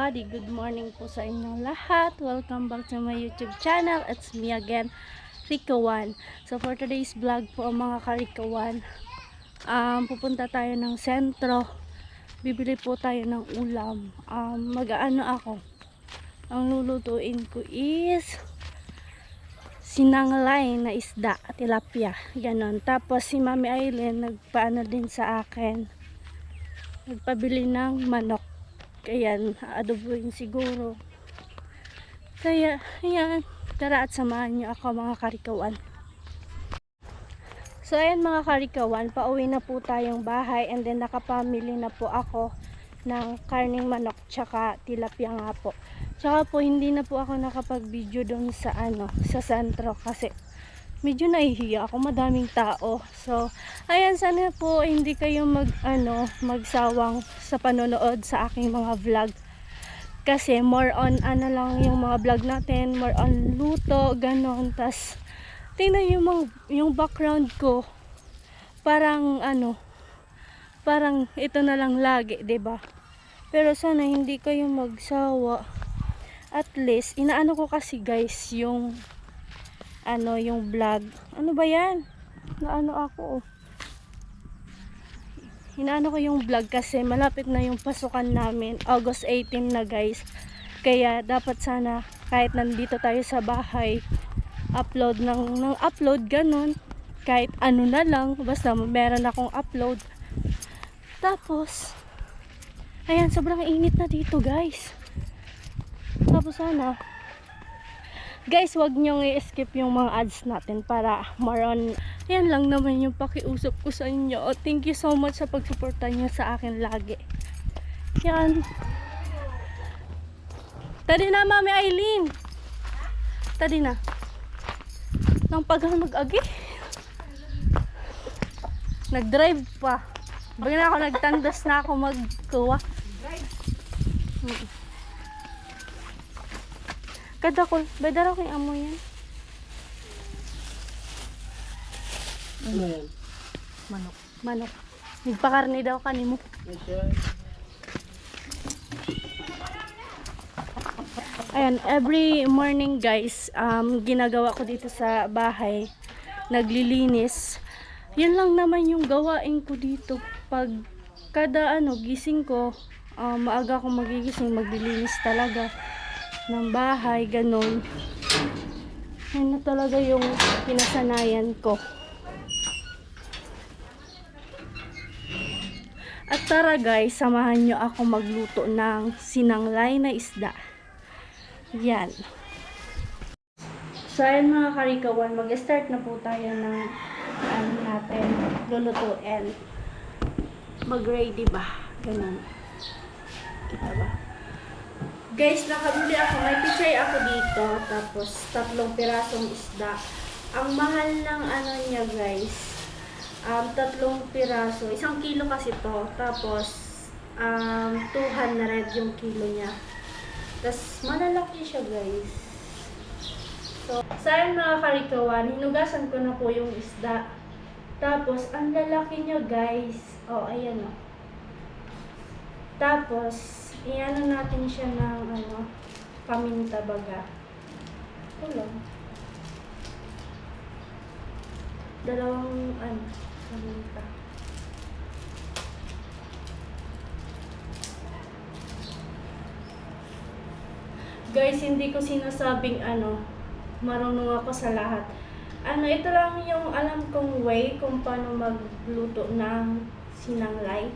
everybody, good morning po sa inyong lahat. Welcome back to my YouTube channel. It's me again, Rikawan. So for today's vlog po mga karikawan, pupunta tayo ng sentro. Bibili po tayo ng ulam. Mag-aano ako. Ang lulutuin ko is sinanglay na isda, tilapia, ganon. Tapos si Mami Aileen nagpaano din sa akin, nagpabili ng manok. Ayan, adoboin siguro. Kaya, ayan, tara at samahan nyo ako mga karikawan. So ayan mga karikawan, pauwi na po tayong bahay and then nakapamili na po ako ng karning manok tsaka tilapia nga po. Tsaka po hindi na po ako nakapag-video doon sa sa sentro kasi medyo nahihiya ako, madaming tao. So ayan, sana po hindi kayo magsawang sa panonood sa aking mga vlog. Kasi more on lang yung mga vlog natin, more on luto, ganon. Tas tingnan yung background ko. Parang parang ito na lang lagi, 'di ba? Pero sana hindi kayo magsawa. At least inaano ko kasi guys yung yung vlog. Ano ba yan? Inaano ko yung vlog kasi malapit na yung pasukan namin. August 18 na guys. Kaya dapat sana kahit nandito tayo sa bahay, upload ng upload ganun. Kahit ano na lang, basta meron akong upload. Tapos, ayan, sobrang init na dito guys. Tapos sana, guys, wag nyo i-skip yung mga ads natin para more on. Yan lang naman yung pakiusap ko sa inyo. Thank you so much sa pagsuporta nyo sa akin lagi. Yan. Tadi na, Mami Aileen. Tadi na. Nang paghang mag-agi. Nag-drive pa. Bagay na ako, nagtandas na ako magkuha. Kada ko, bedara ko yung amoy yan. Ano yan? Manok. Nagpakarni daw kanimo. Ayan, every morning guys, ginagawa ko dito sa bahay, naglilinis. Yan lang naman yung gawain ko dito. Pag kada gising ko, maaga akong magigising, maglilinis talaga ng bahay, ganun. Yan na talaga yung pinasanayan ko. At tara guys, samahan nyo ako magluto ng sinanglay na isda. Yan. So ayan mga karikawan, mag-start na po tayo ng natin lulutuin. Mag-ready ba? Ganun. Kita ba? Guys, nakabili ako. May pichay ako dito. Tapos, 3 pirasong isda. Ang mahal ng niya guys. 3 piraso. 1 kilo kasi to. Tapos, 200 yung kilo niya. Tapos, malalaki siya guys. So, sayang mga karikawan, hinugasan ko na po yung isda. Tapos, ang lalaki niya guys. Oh, ayan o. Tapos, iano natin siya ng paminta baga. Ito lang. 2 paminta. Guys, hindi ko sinasabing marunong ako sa lahat. Ito lang yung alam kong way kung paano magluto ng sinanglay.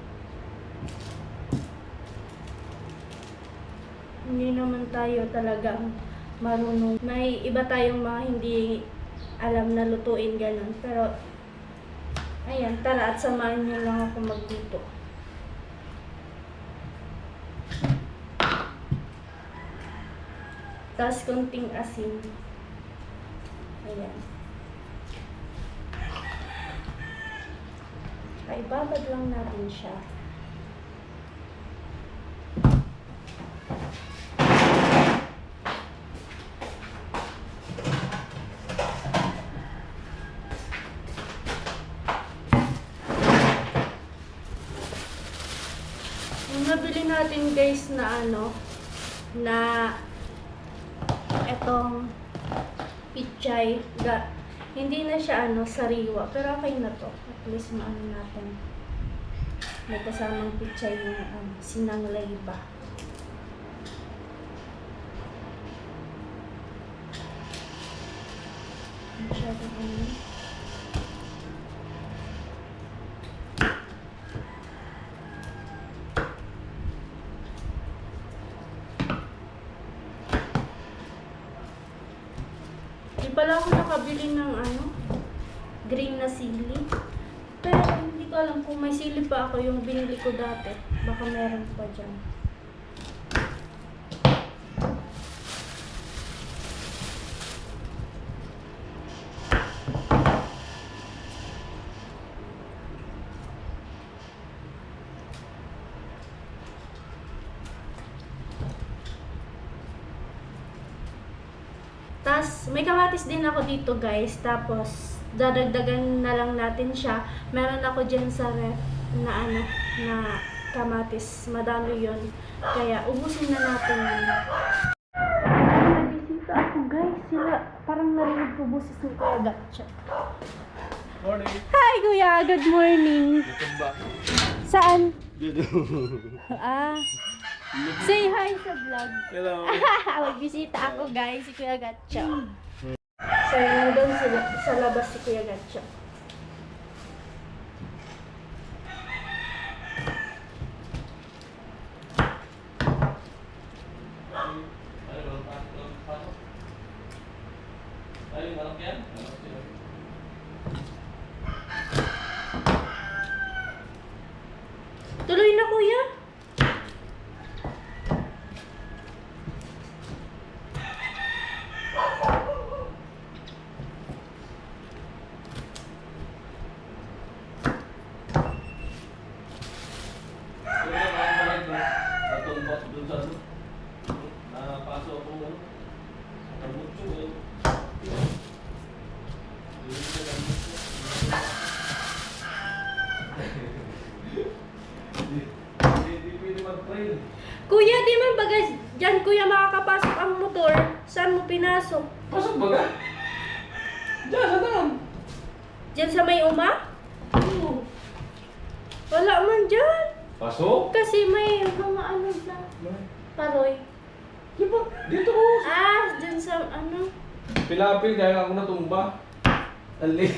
Hindi naman tayo talagang marunong. May iba tayong mga hindi alam na lutuin ganun. Pero, ayan, tara at samahan nyo lang ako magluto. Tapos konting asin. Ayan. Ay, babad lang natin siya. Yung nabili natin guys na na etong pichay. Hindi na siya sariwa, pero okay na to. At least maano natin. May kasamang pichay yung sinanglay ba. Masyadong Di pala ako nakabili ng green na sili. Pero hindi ko alam kung may sili pa ako yung binili ko dati. Baka meron pa dyan. Tapos, may kamatis din ako dito guys. Tapos, dadagdagan na lang natin siya. Meron ako dyan sa ref na na kamatis. Madami yon. Kaya, ubusin na natin yun. Nabisita ako guys. Sila, parang narinig ko busis ni Kuya Gatcha. Morning. Hi Kuya, good morning. Welcome back. Saan? Say hi sa vlog. Hello. Magbisita ako guys, si Kuya Gatcha. So, nandun sila sa labas si Kuya Gatcha. Tuloy na Kuya. Kuya, di man baga dyan kuya makakapasok ang motor. Saan mo pinasok? Pasok ba ka? Diyan, sa taon. Dyan sa may uma? Wala man dyan. Pasok? Kasi may mga na paroy. Di ba? Dito ko. Dyan sa Pilapil dahil ako natumba. Ali.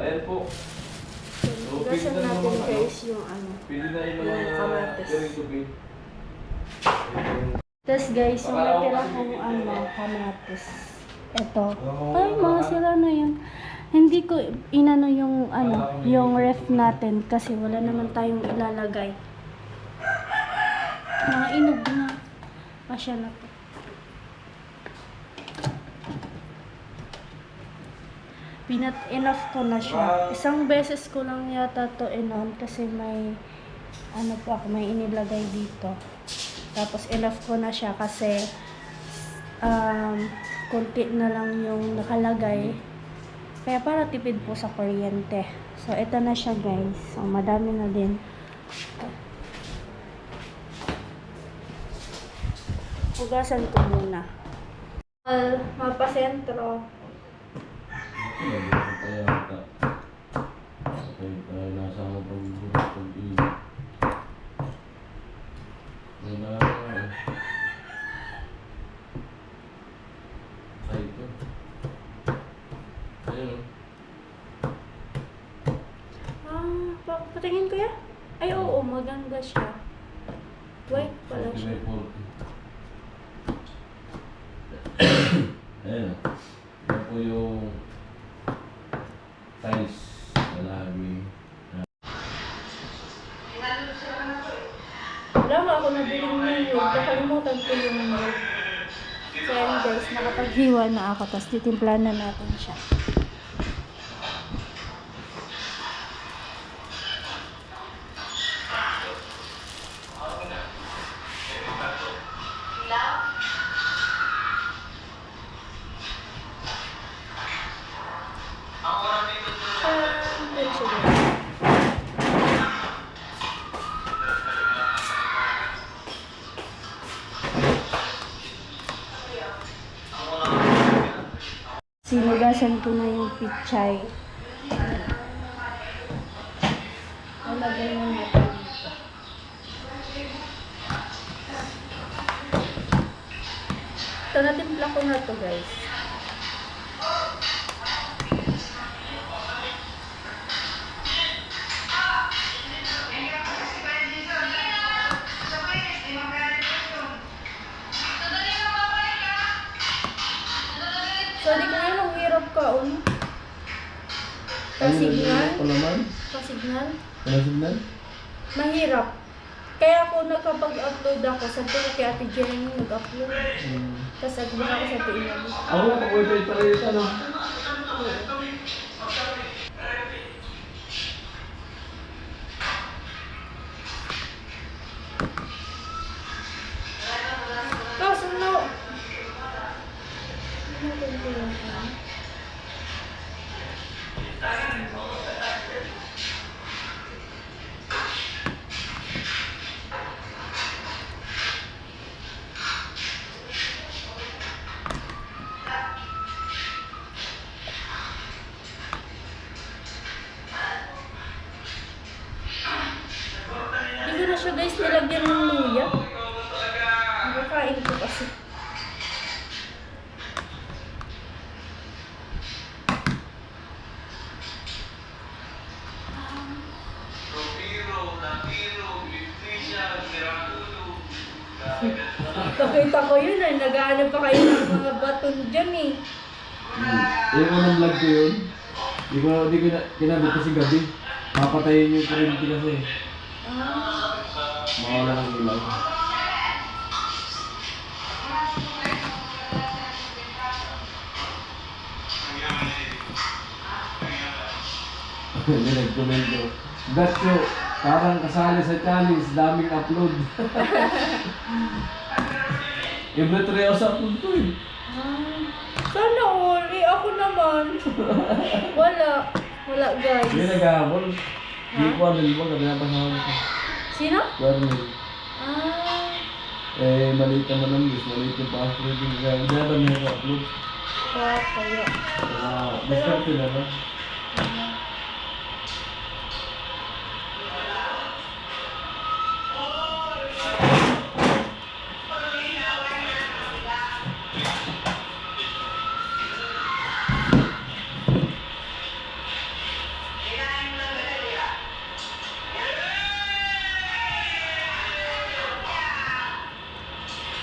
Ayan po. Gasan natin guys yung Pili na yung yung mga kamatis. garing tubig. Tapos guys, yung natira kong kamatis. Ito. Ay, mga sira na yun. Hindi ko inano yung yung ref natin kasi wala naman tayong ilalagay. Mga inog na. Asya na to. Enough ko na siya. Isang beses ko lang yata to inon kasi may pa ako, may inilagay dito. Tapos enough ko na siya kasi konti na lang yung nakalagay. Kaya para tipid po sa kuryente. So ito na siya guys. So madami na din. Hugasan ko muna. Mapasentro. Patingin ko ya? Ay, oo, maganda siya. White pala siya. Ayan. Yan po yung tiles na lagi. Wala nga ako nabiling mayo. Nakalimutan ko yung mayo. So yan guys, nakapaghiwa na ako. Tapos titimpla na natin siya. Hinugasan ko na yung pichay. Lalagay na natin dito. Ito, natimpla ko na to guys. Sorry ko yun, ang hirap kaon. Kasignal. Palaman? Kasignal. Wala signal? Mahirap. Kaya ako nakapag-upload ako, sabi ko kay Ate Jenny nag-upload. Tapos nagbuka ako sa tingin. Ako nga, pa-wifi pa rin ito, no? Kaso no. Hindi ko na siya guys nilagyan ng luya. Nakakain ko kasi. Nakita ko yun ay naghahanap pa kayo ng mga baton dyan eh. Yung unang vlog ko yun, di ko kinabit kasi gabi. Papatayin yung kuryente kasi. Ah, Mawala ng ilaw. Hindi, nag-comment ko. Gatcho, parang kasali sa challenge, daming upload. Every 3 hours upload ko eh. sana all. Eh, ako naman. Wala. Wala guys. Hindi nag-ahabol. Hindi ko ano mo, gabi na pasama ko. Sino? Garney. Ah, Eh, maliit naman ang news, maliit yung password yung gagawin. Hindi naman yung upload. kaya. Kaya, discarte na ba?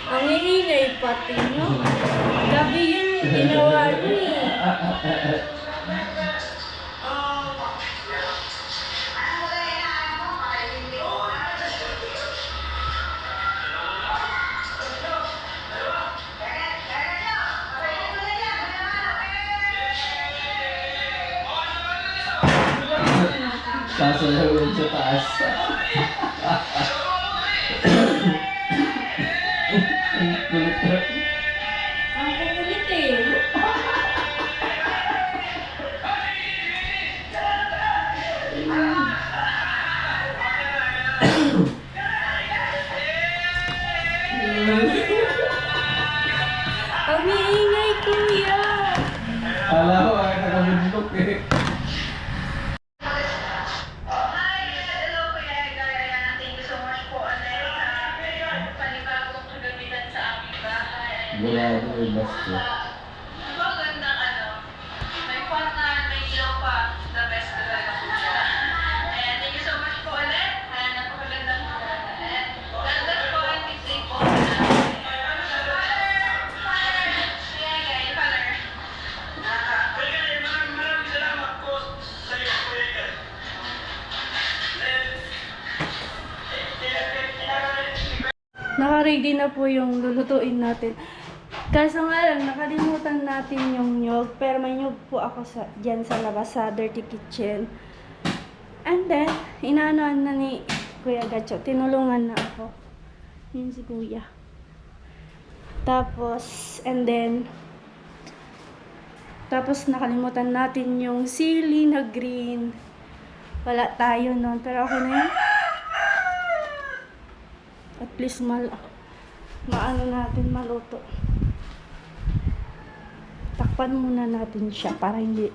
Ang ingay pati, no? Gabi yun yung ginawa niyo eh. Sasayaw yan sa taas. Kulit na. Ang kukulit eh. Ang iingay kuya. Alam ko, ay nakabundok eh. Hello, Kuya Gaya. Thank you so much po ulit sa panibagong kagamitan sa aming bahay. Gurado may basto. Magandang may kwarta, may ilaw pa. The best talaga po siya. And thank you so much po ulit. And napakagandang and God bless po and keep safe po. Kuya Gaya, color. Maraming salamat po sa iyo, Kuya Gay. Naka-ready na po yung lulutuin natin. Kaso nga lang, nakalimutan natin yung nyog. Pero may nyog po ako dyan sa labas, sa dirty kitchen. And then, inaanoan na ni Kuya Gatcho. Tinulungan na ako. Yun si Kuya. Tapos, tapos nakalimutan natin yung sili na green. Wala tayo nun. Pero okay na yun. At least maano natin maluto. Takpan muna natin siya para hindi.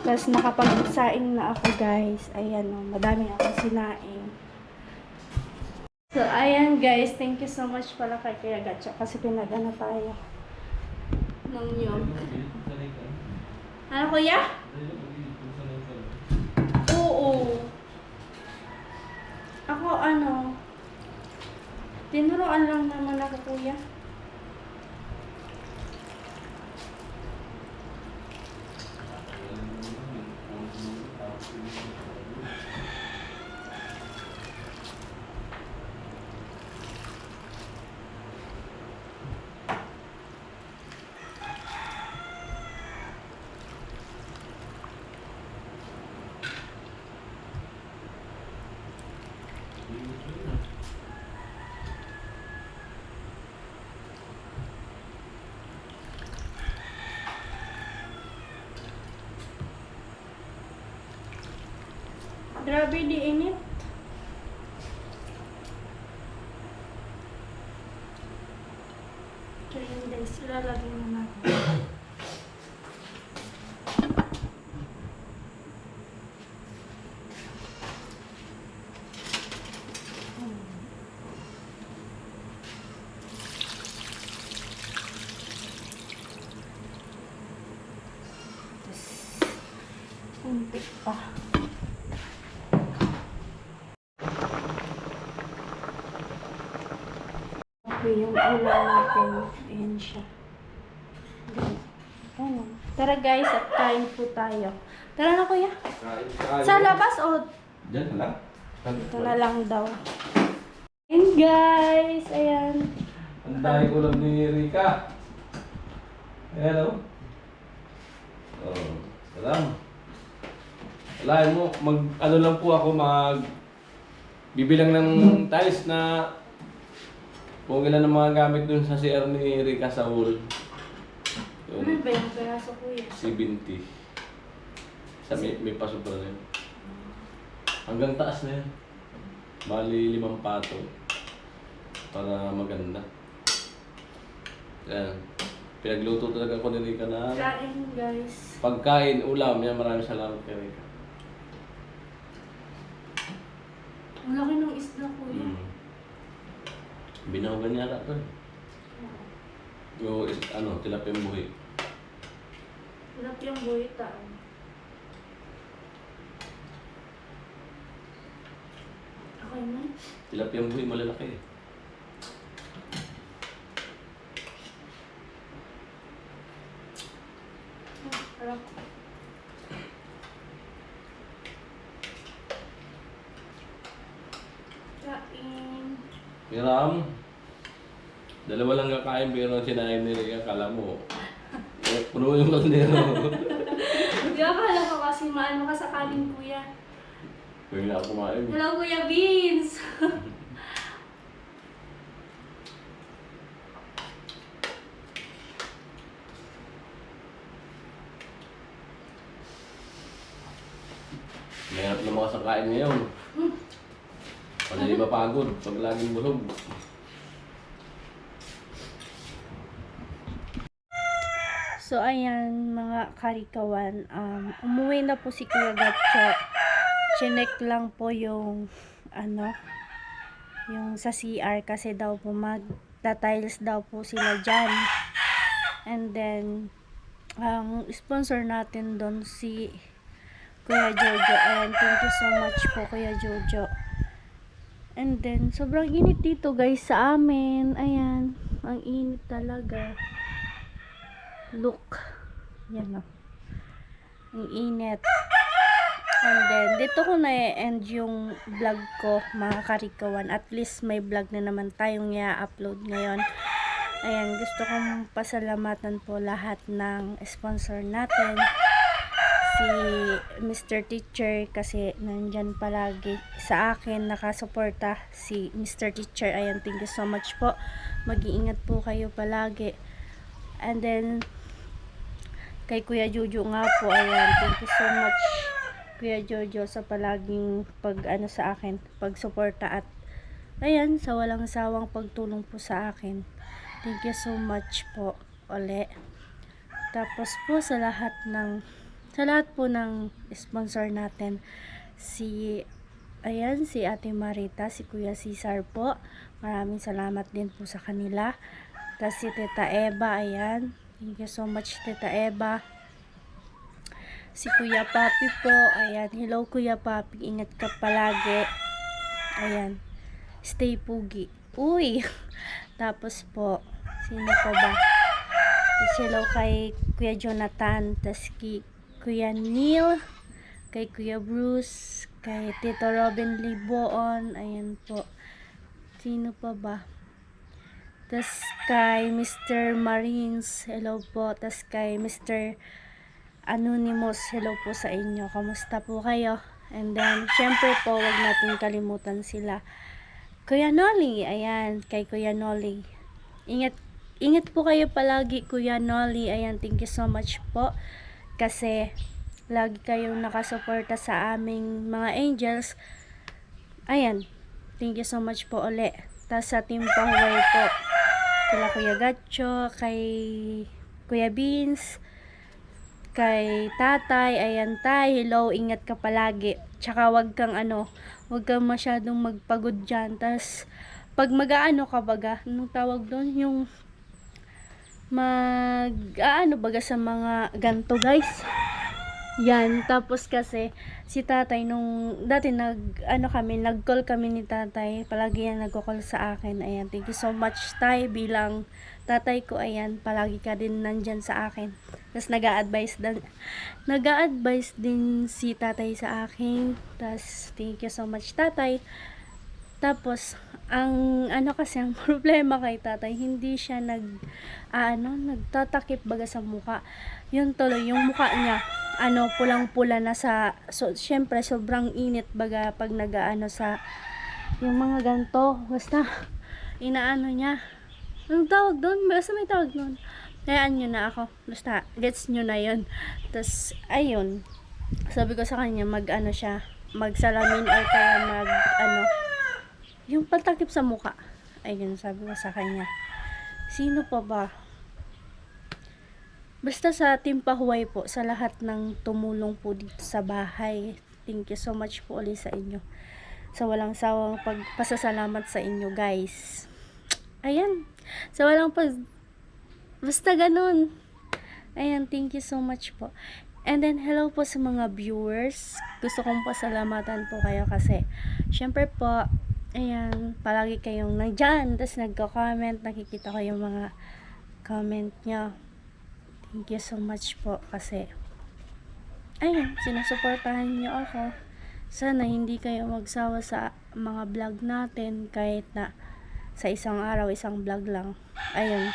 Tapos nakapag-saing na ako guys. Ayan o, madami akong sinaing. So, ayan guys. Thank you so much pala kay Kuya Gatcho kasi pinagana tayo ng nyog. Ano kuya? Oo. Ako ano, tinuruan lang naman ako kuya. Grabe di init. So yun guys, ilalagay na natin. Kunti pa. Okay, yung ulam natin. Ayan siya. Ayan. Tara guys, at kain po tayo. Tara na kuya. Sa labas o Diyan na lang. dito na lang daw. Ayan guys, ayan. Ang dahil ko lang ni Rika. Ayan o. Oh, salam. Alain mo, ano lang po ako, bibilang ng tiles na kung ilan ang mga gamit dun sa CR ni Rika sa wall. Ano ba yung peraso kuya? 70. Sa may pasobra na yun. Hanggang taas na yun. Bali 5 pato. Para maganda. Yan. Pinagluto talaga ko ni Rika na Kain guys. pagkain, ulam. Yan, maraming salamat kay Rika. Ang laki ng isda kuya. Binawagan niya ata ito. Yung tilapiyang buhi. Hirap yung buhita. Okay na. Tilapiyang buhi, malalaki eh. Harap. Kain. Hiram. Dalawa lang kakain pero sinain ni Rika, kala mo. Puno yung kaldero. Di ba pala ko kasi maano ka sa kanin kuya? Pwede na ako kumain. Hello Kuya Beans! Mahirap na makasakain ngayon. Kasi di ba pagod pag laging busog. So ayan mga karikawan, umuwi na po si Kuya Gatcho. Chinek lang po yung yung sa CR kasi daw po magta-tiles daw po sila dyan. And then ang sponsor natin doon si Kuya Jojo. Ayan, thank you so much po Kuya Jojo. And then sobrang init dito guys sa amin. Ayan, ang init talaga. Look. Yan o. Ang init. And then, dito ko na-end yung vlog ko, mga karikawan. At least may vlog na naman tayong i-upload ngayon. Ayan, gusto kong pasalamatan po lahat ng sponsor natin. Si Mr. Teacher kasi nandyan palagi sa akin, nakasuporta si Mr. Teacher. Ayan, thank you so much po. Mag-iingat po kayo palagi. And then, kay Kuya Jojo nga po, ayan, thank you so much Kuya Jojo sa palaging sa akin, pagsuporta at ayan, sa walang sawang pagtulong po sa akin. Thank you so much po uli. Tapos po sa lahat po ng sponsor natin, si Ate Marita, si Kuya Cesar po. Maraming salamat din po sa kanila. Tapos si Tita Eva, ayan. Thank you so much, Tita Eva. Si Kuya Papi po, ayan. Hello Kuya Papi, ingat ka palagi. Ayan. Stay pugi. Uy! Tapos po, sino pa ba? Tapos hello kay Kuya Jonathan, tapos kay Kuya Neil, kay Kuya Bruce, kay Tito Robin Liboon, ayan po. Sino pa ba? Tapos kay Mr. Marines, hello po. Tapos kay Mr. Anonymous, hello po sa inyo. Kamusta po kayo? And then, syempre po, wag natin kalimutan sila. Kuya Nolly, ayan, kay Kuya Nolly. Ingat po kayo palagi, Kuya Nolly. Ayan, thank you so much po. Kasi, lagi kayong nakasuporta sa aming mga angels. Ayan, thank you so much po uli. Tapos sa Team Pahuway po, kila Kuya Gacho, kay Kuya Beans, kay Tatay, ayan tay, hello, ingat ka palagi. Tsaka wag kang masyadong magpagod dyan. Tapos, pag mag-aano ka baga, anong tawag doon? Yung baga sa mga ganto guys. Yan, tapos kasi si tatay dati nag-call kami ni tatay, palagi yan nagko-call sa akin. Ayan, thank you so much tay, bilang tatay ko, ayan, palagi ka din nandyan sa akin. Tapos nag-a-advise din si tatay sa akin. Tapos thank you so much tatay. Tapos ang problema kay tatay, hindi siya nagtatakip baga sa mukha. Yun tuloy, yung mukha niya pulang-pula na syempre sobrang init baga pag sa yung mga ganto, basta inaano niya. Anong tawag doon? Basta may tawag doon. Hayaan nyo na ako. Basta gets nyo na yun. Tapos ayun, sabi ko sa kanya magsalamin or kaya yung patakip sa mukha. Ayun, sabi ko sa kanya. Sino pa ba? Basta sa Team Pahuway po, sa lahat ng tumulong po dito sa bahay. Thank you so much po ulit sa inyo. Sa walang sawang pagpasasalamat sa inyo guys. Ayan. Sa walang basta ganun. Ayan, thank you so much po. And then, hello po sa mga viewers. Gusto kong pasalamatan po kayo kasi, syempre po, ayan, palagi kayong nandyan, tapos nagko-comment, nakikita ko yung mga comment nyo. Thank you so much po kasi, ayan, sinusuportahan nyo ako. Sana hindi kayo magsawa sa mga vlog natin, kahit na sa isang araw, isang vlog lang. Ayun.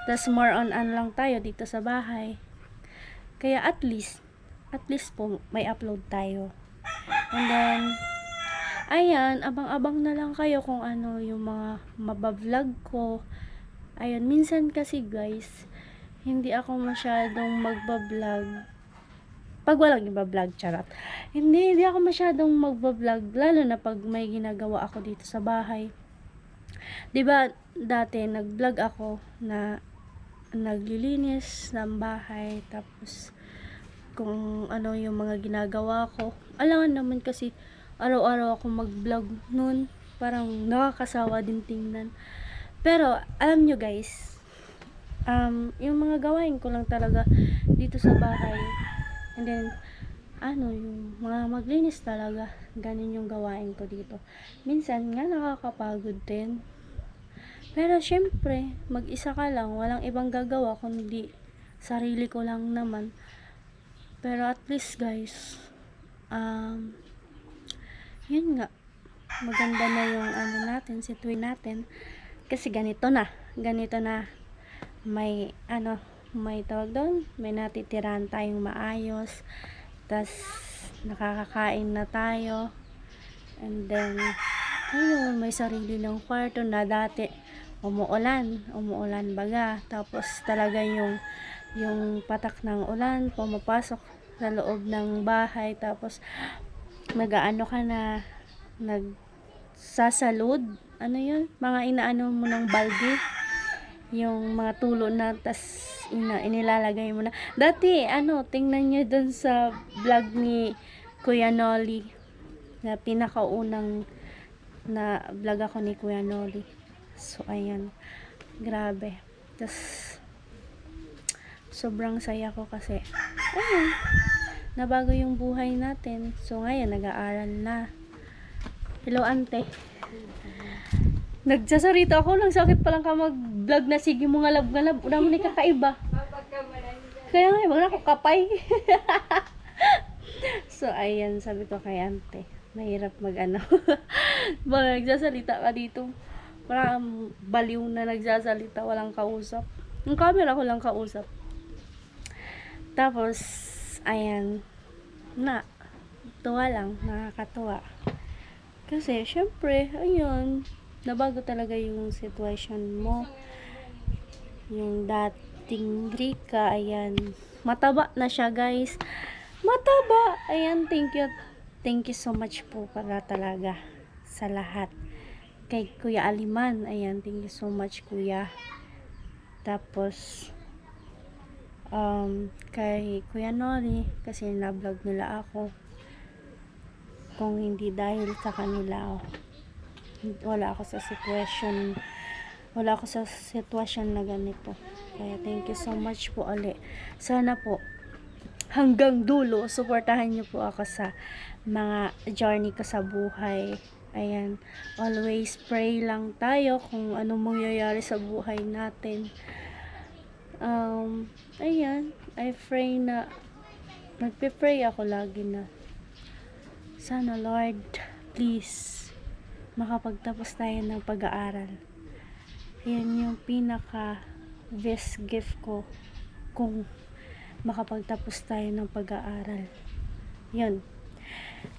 Tapos more on lang tayo dito sa bahay. Kaya at least po may upload tayo. And then, ayan, abang-abang na lang kayo kung ano yung mga mabablog ko. Ayun, minsan kasi guys, hindi ako masyadong magbablog. Pag walang iba-vlog, charot. Hindi ako masyadong magbablog, lalo na pag may ginagawa ako dito sa bahay. 'Di ba dati nag-vlog ako na naglilinis ng bahay, tapos kung ano yung mga ginagawa ko. Alangan naman kasi araw-araw ako mag-vlog noon, parang nakakasawa din tingnan. Pero alam nyo guys, yung mga gawain ko lang talaga dito sa bahay. And then yung mga maglinis talaga, ganun yung gawain ko dito. Minsan nga nakakapagod din. Pero syempre, mag-isa ka lang, walang ibang gagawa kundi sarili ko lang naman. Pero at least guys, yun nga, maganda na yung natin, situin natin. Kasi ganito na, may tawag doon, may natitirahan tayong maayos. Tas nakakakain na tayo. And then, ayun, may sarili ng kwarto na dati umuulan baga. Tapos talaga yung patak ng ulan pumapasok sa loob ng bahay. Tapos nag-aano ka na, nagsasalud, ano yun, mga inaano mo ng balde, yung mga tulo na, tas inilalagay mo na. Dati, tingnan nyo dun sa vlog ni Kuya Nolly. Na pinakaunang na vlog ako ni Kuya Nolly. So, ayan. Grabe. Tas, sobrang saya ko kasi, ayun, nabago yung buhay natin. So, ngayon, nag-aaral na. Hello, ante. Nagsasarita ako, lang sakit pa lang ka mag-vlog na sige mo ngalab-ngalab. Una mo ni kakaiba. Kaya nga, wala ko kapay. So, ayan, sabi ko kay ante. Mahirap Baka nagsasalita ka dito. Parang baliw na nagsasalita, walang kausap. Yung camera ko lang kausap. Tapos, ayan, tuwa lang, nakakatuwa. Kasi, syempre, ayun, nabago talaga yung situation mo. Yung dating Rika, ayan, mataba na siya, guys. Mataba! Ayan, thank you. Thank you so much po para talaga sa lahat. Kay Kuya Aliman, ayan, thank you so much, Kuya. Tapos, kay Kuya Nolly, kasi na-vlog nila ako. Kung hindi dahil sa kanila, wala ako sa sitwasyon na ganito. Kaya thank you so much po ulit. Sana po hanggang dulo suportahan niyo po ako sa mga journey ko sa buhay. Ayan, always pray lang tayo kung ano mangyayari sa buhay natin. Ayan, I pray na nagpe-pray ako lagi na sana, Lord, please makapagtapos tayo ng pag-aaral. Yan yung pinaka best gift ko, kung makapagtapos tayo ng pag-aaral. Yun.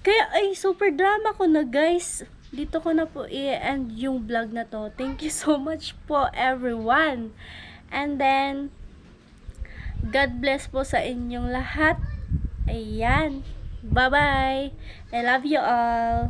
Kaya ay super drama ko na, guys. Dito ko na po i-end yung vlog na to. Thank you so much po, everyone. And then, God bless po sa inyong lahat. Ayan. Bye-bye. I love you all.